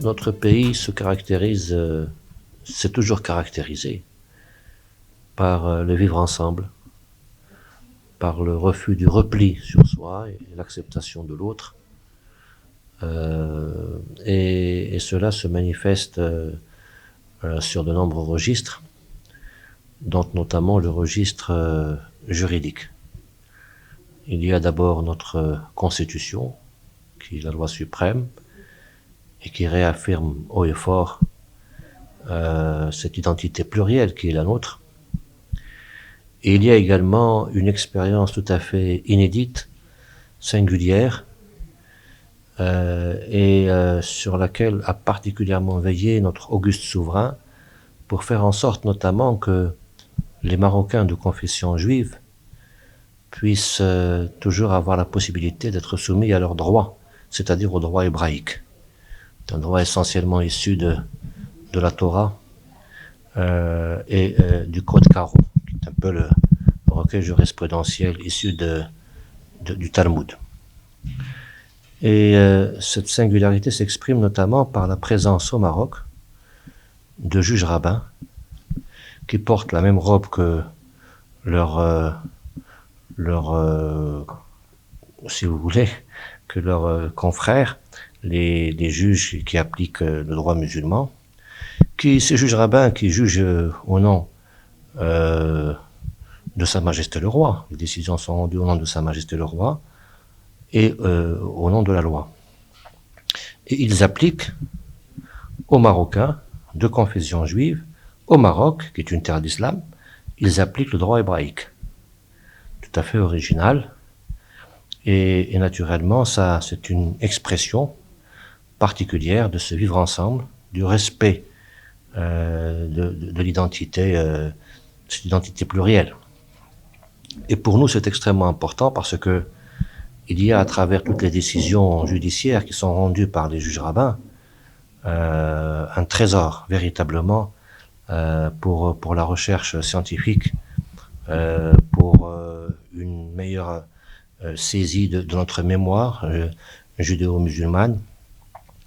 Notre pays se caractérise, s'est toujours caractérisé par le vivre ensemble, par le refus du repli sur soi et l'acceptation de l'autre. Et cela se manifeste sur de nombreux registres, dont notamment le registre juridique. Il y a d'abord notre Constitution, qui est la loi suprême, et qui réaffirme haut et fort cette identité plurielle qui est la nôtre. Et il y a également une expérience tout à fait inédite, singulière, sur laquelle a particulièrement veillé notre auguste souverain pour faire en sorte notamment que les Marocains de confession juive puissent toujours avoir la possibilité d'être soumis à leurs droits, c'est-à-dire au droit hébraïque. C'est un droit essentiellement issu de la Torah et du Code Caro, qui est un peu le recueil jurisprudentiel issu du Talmud. Et cette singularité s'exprime notamment par la présence au Maroc de juges rabbins qui portent la même robe que si vous voulez, que leurs confrères, les juges qui appliquent le droit musulman, ces juges rabbins qui jugent au nom de Sa Majesté le Roi. Les décisions sont rendues au nom de Sa Majesté le Roi et au nom de la loi. Et ils appliquent aux Marocains de confession juive, au Maroc, qui est une terre d'islam, ils appliquent le droit hébraïque. Tout à fait original. Et naturellement, ça, c'est une expression particulière de ce vivre ensemble, du respect de l'identité, cette identité plurielle. Et pour nous, c'est extrêmement important parce que il y a à travers toutes les décisions judiciaires qui sont rendues par les juges rabbins un trésor véritablement pour la recherche scientifique, pour une meilleure saisie de notre mémoire judéo-musulmane.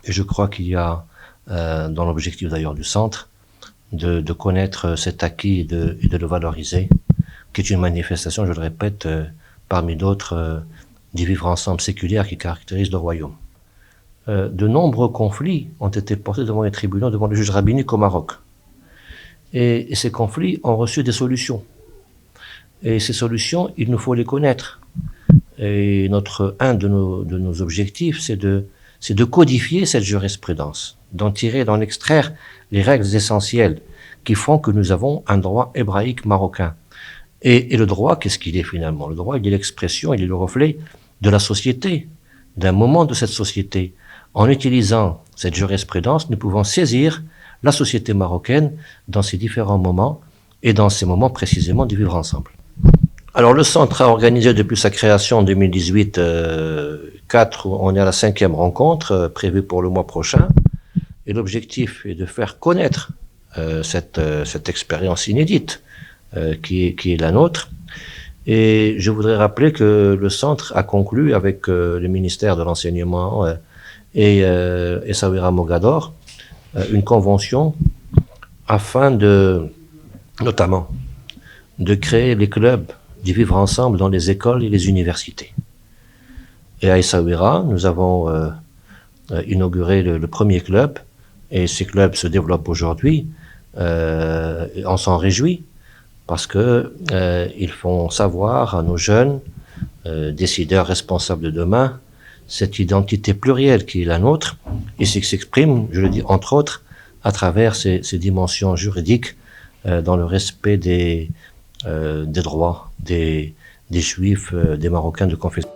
Et je crois qu'il y a, dans l'objectif d'ailleurs du centre, de connaître cet acquis et de le valoriser, qui est une manifestation, je le répète, parmi d'autres, du vivre ensemble séculaire qui caractérise le royaume. De nombreux conflits ont été portés devant les tribunaux, devant les juges rabbiniques au Maroc. Et ces conflits ont reçu des solutions. Et ces solutions, il nous faut les connaître. Et un de nos objectifs, c'est de codifier cette jurisprudence, d'en extraire les règles essentielles qui font que nous avons un droit hébraïque marocain. Et le droit, qu'est-ce qu'il est finalement? Le droit, il est l'expression, il est le reflet de la société, d'un moment de cette société. En utilisant cette jurisprudence, nous pouvons saisir la société marocaine dans ses différents moments et dans ces moments précisément du vivre ensemble. Alors le centre a organisé depuis sa création en 2018 on est à la 5e rencontre prévue pour le mois prochain, et l'objectif est de faire connaître cette expérience inédite qui est la nôtre. Et je voudrais rappeler que le centre a conclu avec le ministère de l'Enseignement et Essaouira Mogador une convention afin notamment de créer les clubs du vivre ensemble dans les écoles et les universités. Et à Essaouira, nous avons inauguré le premier club, et ces clubs se développent aujourd'hui. On s'en réjouit parce que ils font savoir à nos jeunes décideurs responsables de demain cette identité plurielle qui est la nôtre et qui s'exprime, je le dis entre autres, à travers ces dimensions juridiques dans le respect des droits des Juifs, des Marocains de confession.